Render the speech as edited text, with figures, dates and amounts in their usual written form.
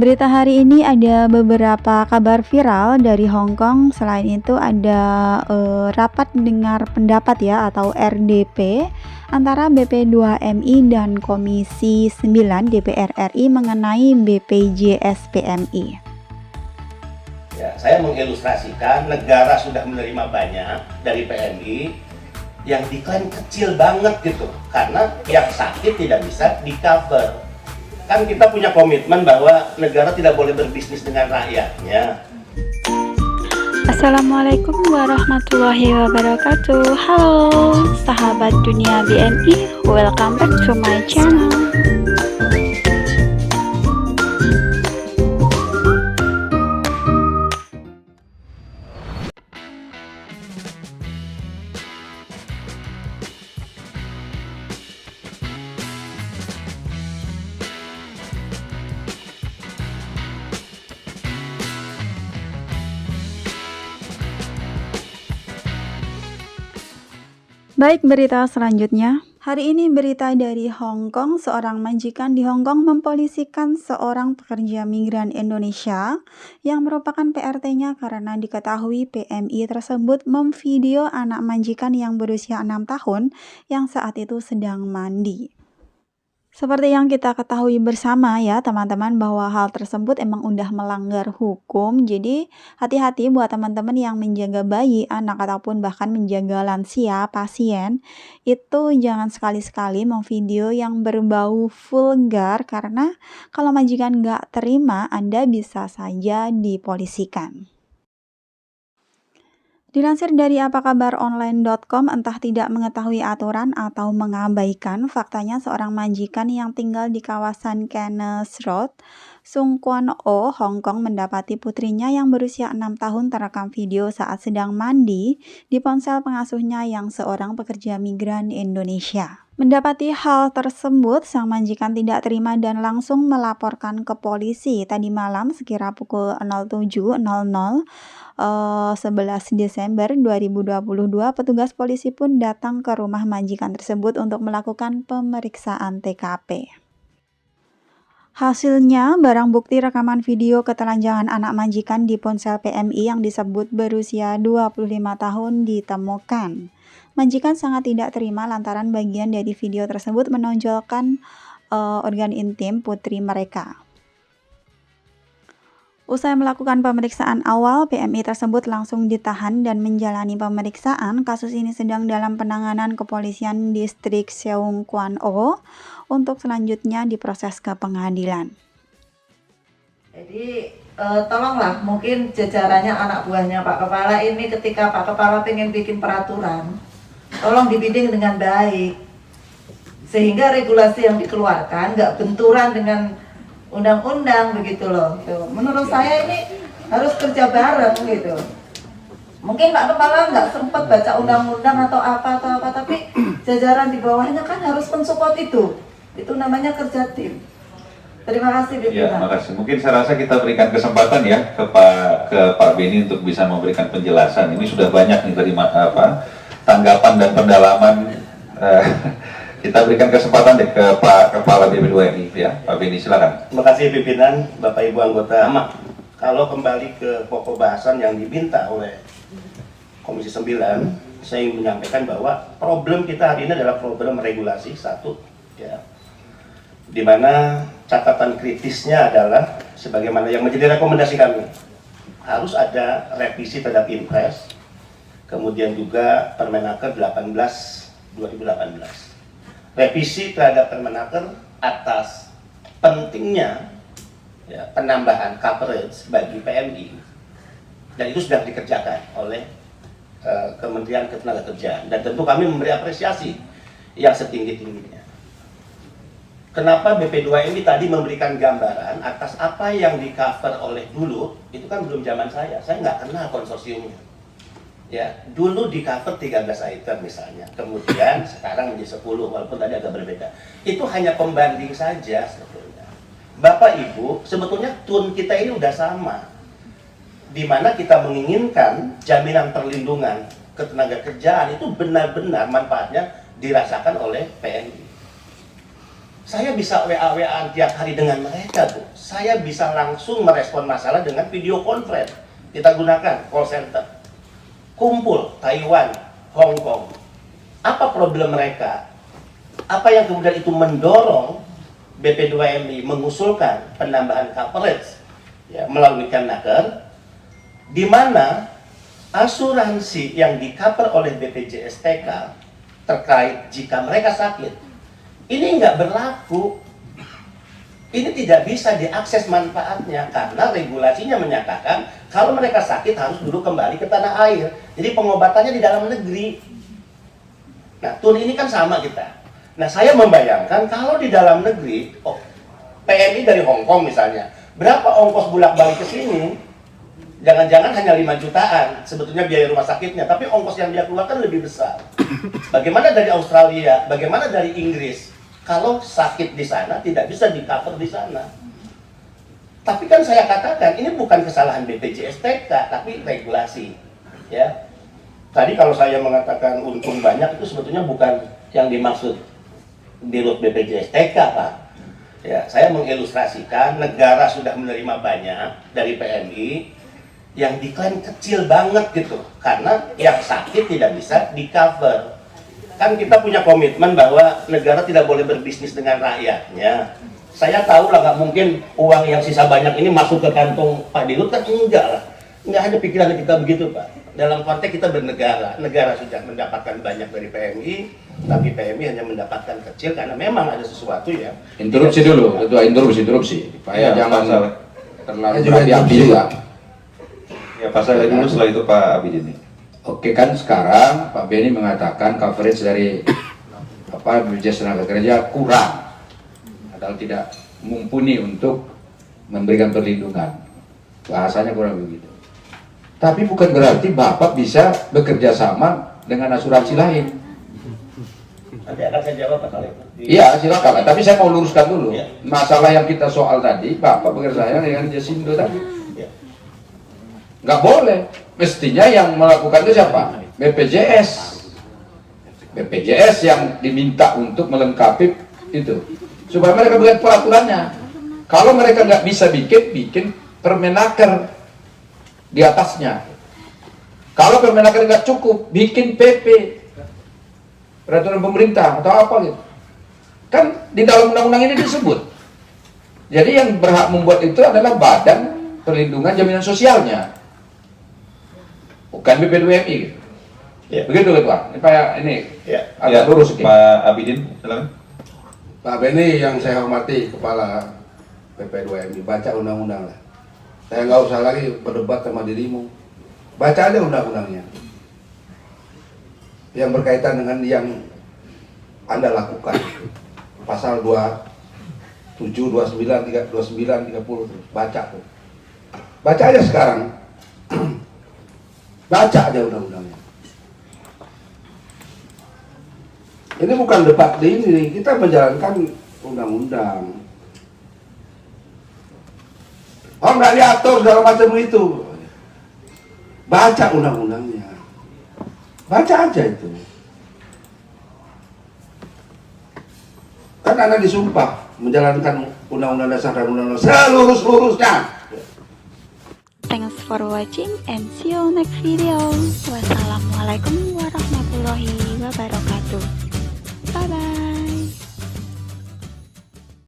Berita hari ini ada beberapa kabar viral dari Hong Kong. Selain itu ada rapat dengar pendapat ya atau RDP antara BP2MI dan Komisi 9 DPR RI mengenai BPJS PMI. Ya, saya mengilustrasikan negara sudah menerima banyak dari PMI yang diklaim kecil banget gitu, karena yang sakit tidak bisa di-cover. Kan kita punya komitmen bahwa negara tidak boleh berbisnis dengan rakyatnya. Assalamualaikum warahmatullahi wabarakatuh. Halo sahabat dunia BNI, welcome back to my channel. Baik, berita selanjutnya. Hari ini berita dari Hong Kong, seorang majikan di Hong Kong mempolisikan seorang pekerja migran Indonesia yang merupakan PRT-nya karena diketahui PMI tersebut memvideo anak majikan yang berusia 6 tahun yang saat itu sedang mandi. Seperti yang kita ketahui bersama ya teman-teman bahwa hal tersebut emang udah melanggar hukum. Jadi hati-hati buat teman-teman yang menjaga bayi, anak ataupun bahkan menjaga lansia, pasien. Itu jangan sekali-sekali memvideo yang berbau vulgar karena kalau majikan nggak terima Anda bisa saja dipolisikan. Dilansir dari apakabaronline.com, entah tidak mengetahui aturan atau mengabaikan, faktanya seorang majikan yang tinggal di kawasan Kenneth Road, Sung Kwan O, Hong Kong mendapati putrinya yang berusia 6 tahun terekam video saat sedang mandi di ponsel pengasuhnya yang seorang pekerja migran Indonesia. Mendapati hal tersebut, sang majikan tidak terima dan langsung melaporkan ke polisi. Tadi malam sekira pukul 07.00 11 Desember 2022, petugas polisi pun datang ke rumah majikan tersebut untuk melakukan pemeriksaan TKP. Hasilnya, barang bukti rekaman video ketelanjangan anak majikan di ponsel PMI yang disebut berusia 25 tahun ditemukan. Majikan sangat tidak terima lantaran bagian dari video tersebut menonjolkan organ intim putri mereka. Usai melakukan pemeriksaan awal, PMI tersebut langsung ditahan dan menjalani pemeriksaan. Kasus ini sedang dalam penanganan Kepolisian Distrik Seung Kwan O untuk selanjutnya diproses ke pengadilan. Jadi tolonglah mungkin jajarannya anak buahnya Pak Kepala ini ketika Pak Kepala pengen bikin peraturan, tolong dibimbing dengan baik sehingga regulasi yang dikeluarkan nggak benturan dengan undang-undang begitu loh. Menurut saya ini harus kerja bareng gitu. Mungkin Pak Kepala nggak sempat baca undang-undang atau apa, tapi jajaran di bawahnya kan harus mensupport itu. Itu namanya kerja tim. Terima kasih Pimpinan. Ya, terima kasih. Mungkin saya rasa kita berikan kesempatan ya ke Pak Beni untuk bisa memberikan penjelasan. Ini sudah banyak nih tadi tanggapan dan pendalaman. Kita berikan kesempatan deh ke Pak Kepala BP2MI ya, Pak Beni silakan. Terima kasih pimpinan, Bapak Ibu anggota. Kalau kembali ke pokok bahasan yang diminta oleh Komisi 9, saya ingin menyampaikan bahwa problem kita hari ini adalah problem regulasi satu, ya, di mana catatan kritisnya adalah sebagaimana yang menjadi rekomendasi kami, harus ada revisi terhadap Impres, kemudian juga Permenaker 18/2018. Revisi terhadap Permenaker atas pentingnya ya, penambahan coverage bagi PMI, dan itu sudah dikerjakan oleh Kementerian Ketenagakerjaan, dan tentu kami memberi apresiasi yang setinggi-tingginya. Kenapa BP2MI tadi memberikan gambaran atas apa yang di cover oleh dulu, itu kan belum zaman saya nggak kenal konsorsiumnya. Ya, dulu di cover 13 item misalnya, kemudian sekarang menjadi 10 walaupun tadi agak berbeda. Itu hanya pembanding saja sebetulnya. Bapak Ibu, sebetulnya tune kita ini udah sama. Di mana kita menginginkan jaminan perlindungan ketenagakerjaan itu benar-benar manfaatnya dirasakan oleh PMI. Saya bisa WA-WA tiap hari dengan mereka, Bu. Saya bisa langsung merespon masalah dengan video conference. Kita gunakan call center. Kumpul Taiwan, Hong Kong. Apa problem mereka? Apa yang kemudian itu mendorong BP2MI mengusulkan penambahan coverage ya, melalui Kemnaker, di mana asuransi yang di-cover oleh BPJS TK terkait jika mereka sakit, ini nggak berlaku. Ini tidak bisa diakses manfaatnya karena regulasinya menyatakan kalau mereka sakit harus dulu kembali ke tanah air. Jadi pengobatannya di dalam negeri. Nah, tun ini kan sama kita. Nah, saya membayangkan kalau di dalam negeri, PMI dari Hong Kong misalnya, berapa ongkos bolak-balik ke sini? Jangan-jangan hanya 5 jutaan sebetulnya biaya rumah sakitnya, tapi ongkos yang dia keluarkan lebih besar. Bagaimana dari Australia? Bagaimana dari Inggris? Kalau sakit di sana tidak bisa di-cover di sana. Tapi kan saya katakan ini bukan kesalahan BPJS TK, tapi regulasi. Ya. Tadi kalau saya mengatakan untung banyak itu sebetulnya bukan yang dimaksud di BPJS TK, Pak. Ya, saya mengilustrasikan negara sudah menerima banyak dari PMI yang diklaim kecil banget gitu, karena yang sakit tidak bisa di-cover. Kan kita punya komitmen bahwa negara tidak boleh berbisnis dengan rakyatnya. Saya tahu lah nggak mungkin uang yang sisa banyak ini masuk ke kantong Pak Dirut, kan enggak lah. Nggak ada pikiran kita begitu, Pak. Dalam konteks kita bernegara, negara sudah mendapatkan banyak dari PMI, tapi PMI hanya mendapatkan kecil karena memang ada sesuatu ya. Interupsi dulu, ketua interupsi. Supaya jangan terlalu berapi-api juga. Ya, Pak Saleh dulu, setelah itu Pak Abidin. Oke, kan sekarang Pak Beni mengatakan coverage dari BPJS Tenagakerja kurang, atau tidak mumpuni untuk memberikan perlindungan. Bahasanya kurang begitu. Tapi bukan berarti Bapak bisa bekerja sama dengan asuransi lain. Nanti akan saya jawab Pak Saleh. Iya, silakan. Tapi saya mau luruskan dulu. Ya. Masalah yang kita soal tadi, Bapak bekerja sama dengan Jasindo tadi. Ya. Nggak boleh. Mestinya yang melakukan itu siapa? BPJS. BPJS yang diminta untuk melengkapi itu. Supaya mereka buat peraturannya. Kalau mereka nggak bisa bikin Permenaker di atasnya. Kalau Permenaker nggak cukup, bikin PP. Peraturan pemerintah atau apa gitu. Kan di dalam undang-undang ini disebut. Jadi yang berhak membuat itu adalah Badan Perlindungan Jaminan Sosialnya. Bukan BP2MI gitu. Ya. Begitu Pak. Ini Ya. agak lurus sedikit. Pak Abidin, silakan. Pak Beni yang saya hormati, Kepala BP2MI, baca undang-undang lah. Saya nggak usah lagi berdebat sama dirimu. Baca aja undang-undangnya. Yang berkaitan dengan yang Anda lakukan. Pasal 27, 29, 30. Baca tuh. Baca aja sekarang. Baca aja undang-undangnya. Ini bukan debat di ini, kita menjalankan undang-undang. Oh, nggak diatur segala macam itu. Baca undang-undangnya. Baca aja itu. Kan Anda disumpah menjalankan undang-undang dasar dan undang-undang selurus-lurusnya. Thanks for watching and see you next video. Wassalamualaikum warahmatullahi wabarakatuh. Bye bye.